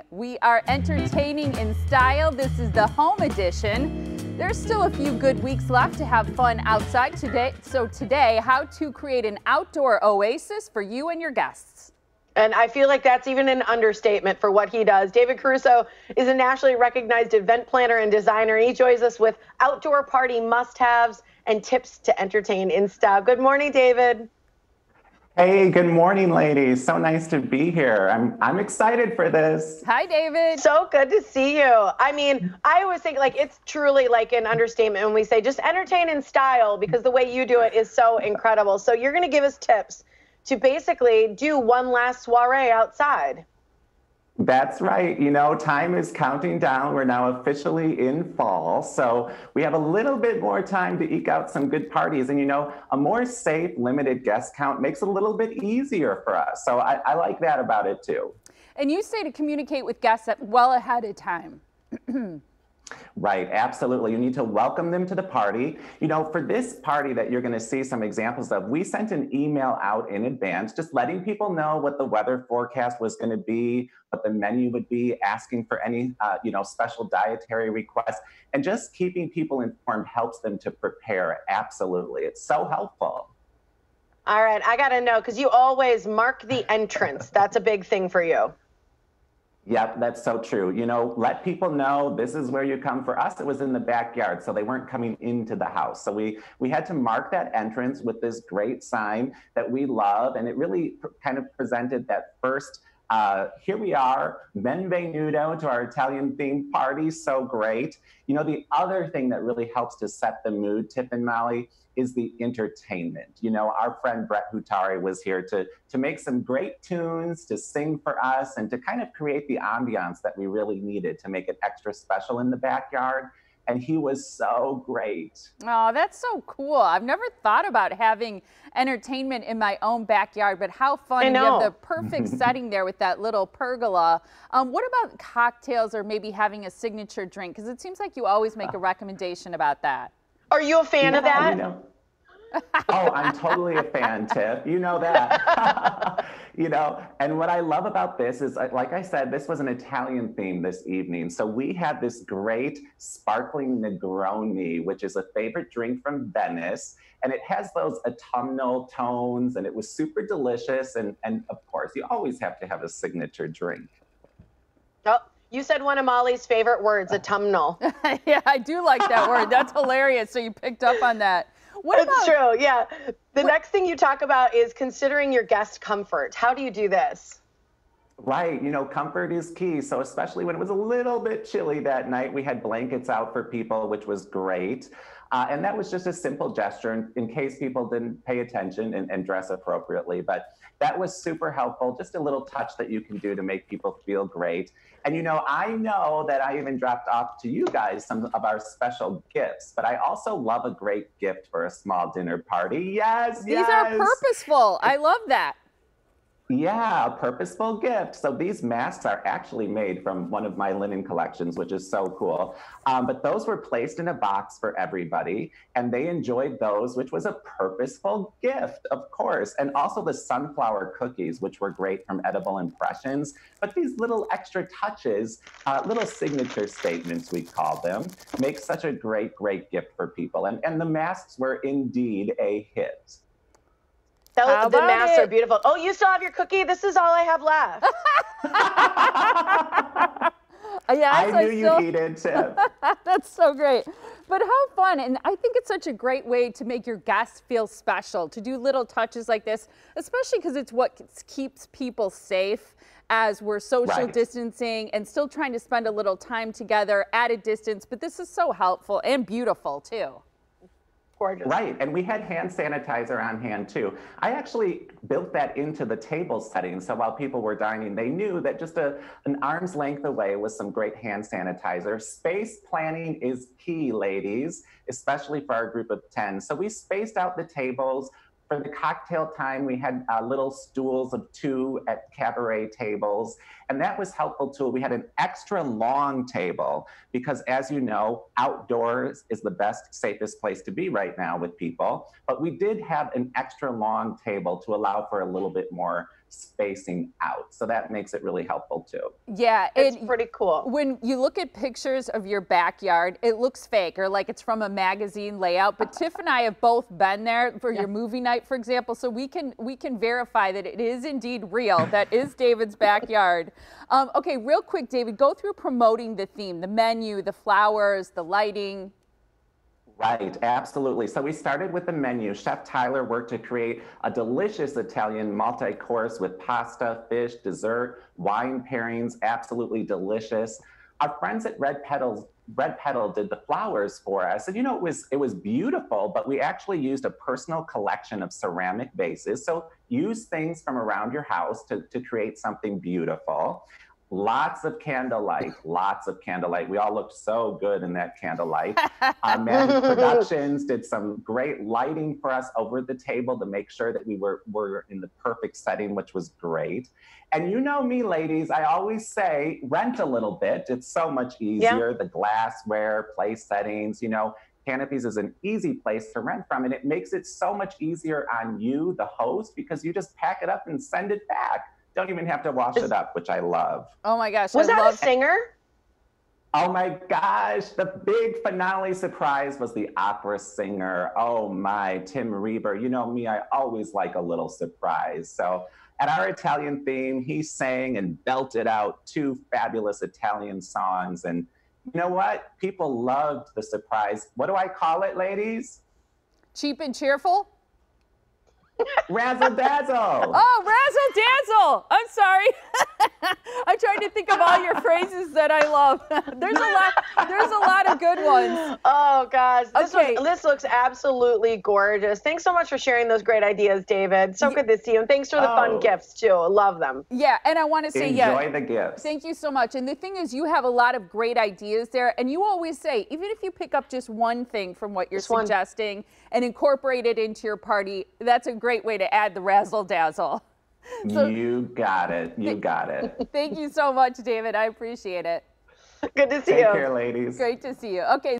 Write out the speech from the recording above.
We are entertaining in style. This is the home edition. There's still a few good weeks left to have fun outside today. So today, how to create an outdoor oasis for you and your guests. And I feel like that's even an understatement for what he does. David Caruso is a nationally recognized event planner and designer. He joins us with outdoor party must-haves and tips to entertain in style. Good morning, David. Hey, good morning, ladies. So nice to be here. I'm excited for this. Hi, David. So good to see you. I mean, I always think like it's truly like an understatement when we say just entertain in style, because the way you do it is so incredible. So you're going to give us tips to basically do one last soiree outside. That's right. You know, time is counting down. We're now officially in fall. So we have a little bit more time to eke out some good parties. And, you know, a more safe, limited guest count makes it a little bit easier for us. So I like that about it, too. And you say to communicate with guests well ahead of time. Right, absolutely. You need to welcome them to the party. You know, for this party that you're going to see some examples of, we sent an email out in advance, just letting people know what the weather forecast was going to be, what the menu would be, asking for any, special dietary requests, and just keeping people informed helps them to prepare. Absolutely. It's so helpful. All right, I got to know, because you always mark the entrance. That's a big thing for you. Yep, that's so true. You know, let people know this is where you come. For us, it was in the backyard, so they weren't coming into the house. So we had to mark that entrance with this great sign that we love, and it really kind of presented that first, here we are, benvenuto to our Italian themed party, so great. You know, the other thing that really helps to set the mood, Tiff and Molly, is the entertainment. You know, our friend Brett Hutari was here to make some great tunes, to sing for us, and to kind of create the ambiance that we really needed to make it extra special in the backyard. And he was so great. Oh, that's so cool. I've never thought about having entertainment in my own backyard, but how fun. You have the perfect setting there with that little pergola. What about cocktails or maybe having a signature drink? Because it seems like you always make a recommendation about that. Are you a fan of that? You know, oh, I'm totally a fan, Tiff. You know that. You know, and what I love about this is, like I said, this was an Italian theme this evening. So we had this great sparkling Negroni, which is a favorite drink from Venice. And it has those autumnal tones, and it was super delicious. And of course, you always have to have a signature drink. Oh. You said one of Molly's favorite words, autumnal. Yeah, I do like that word. That's hilarious. So you picked up on that. It's true, yeah. The next thing you talk about is considering your guest comfort. How do you do this? Right, you know, comfort is key. So especially when it was a little bit chilly that night, we had blankets out for people, which was great. And that was just a simple gesture in case people didn't pay attention and dress appropriately. But that was super helpful. Just a little touch that you can do to make people feel great. And, you know that I even dropped off to you guys some of our special gifts, but I also love a great gift for a small dinner party. Yes, These are purposeful. I love that. Yeah, a purposeful gift. So these masks are actually made from one of my linen collections, which is so cool. But those were placed in a box for everybody, and they enjoyed those, which was a purposeful gift, of course. And also the sunflower cookies, which were great from Edible Impressions. But these little extra touches, little signature statements, we call them, make such a great, great gift for people. And the masks were indeed a hit. The masks are beautiful. Oh, you still have your cookie? This is all I have left. Yes, I knew you needed to. That's so great. But how fun. And I think it's such a great way to make your guests feel special, to do little touches like this, especially because it's what keeps people safe as we're social distancing and still trying to spend a little time together at a distance. But this is so helpful and beautiful, too. Gorgeous. Right, and we had hand sanitizer on hand too. I actually built that into the table setting, so while people were dining, they knew that just an arm's length away was some great hand sanitizer. Space planning is key, ladies, especially for our group of 10. So we spaced out the tables. For the cocktail time, we had little stools of 2 at cabaret tables. And that was helpful too. We had an extra long table because, as you know, outdoors is the best, safest place to be right now with people. But we did have an extra long table to allow for a little bit more spacing out. So that makes it really helpful too. Yeah, it's pretty cool. When you look at pictures of your backyard, it looks fake or like it's from a magazine layout. But Tiff and I have both been there for your movie night, for example, so we can verify that it is indeed real. That is David's backyard. Okay, real quick, David, go through promoting the theme, the menu, the flowers, the lighting. Right, absolutely. So we started with the menu. Chef Tyler worked to create a delicious Italian multi-course with pasta, fish, dessert, wine pairings, absolutely delicious. Our friends at Red Petal did the flowers for us. And you know, it was beautiful, but we actually used a personal collection of ceramic vases. So use things from around your house to create something beautiful. Lots of candlelight, lots of candlelight. We all looked so good in that candlelight. Magic Productions did some great lighting for us over the table to make sure that we were in the perfect setting, which was great. And you know me, ladies, I always say rent a little bit. It's so much easier. The glassware, place settings, you know, Canopies is an easy place to rent from, and it makes it so much easier on you, the host, because you just pack it up and send it back. Don't even have to wash it up, which I love. Oh my gosh. Was that a singer? Oh my gosh, the big finale surprise was the opera singer. Oh my, Tim Reber. You know me, I always like a little surprise. So at our Italian theme, he sang and belted out 2 fabulous Italian songs. And you know what? People loved the surprise. What do I call it, ladies? Cheap and cheerful? Razzle dazzle. Oh, razzle dazzle. I'm sorry. I'm trying to think of all your phrases that I love. There's a lot of good ones. Oh gosh, this looks absolutely gorgeous. Thanks so much for sharing those great ideas, David. So good to see you, and thanks for the fun gifts too. I love them. Yeah, and I want to say, enjoy the gifts. Thank you so much. And the thing is, you have a lot of great ideas there, and you always say, even if you pick up just one thing from what you're suggesting and incorporate it into your party, that's a great way to add the razzle dazzle. So, you got it. You got it. Thank you so much, David. I appreciate it. Good to see you. Take care, ladies. Great to see you. Okay.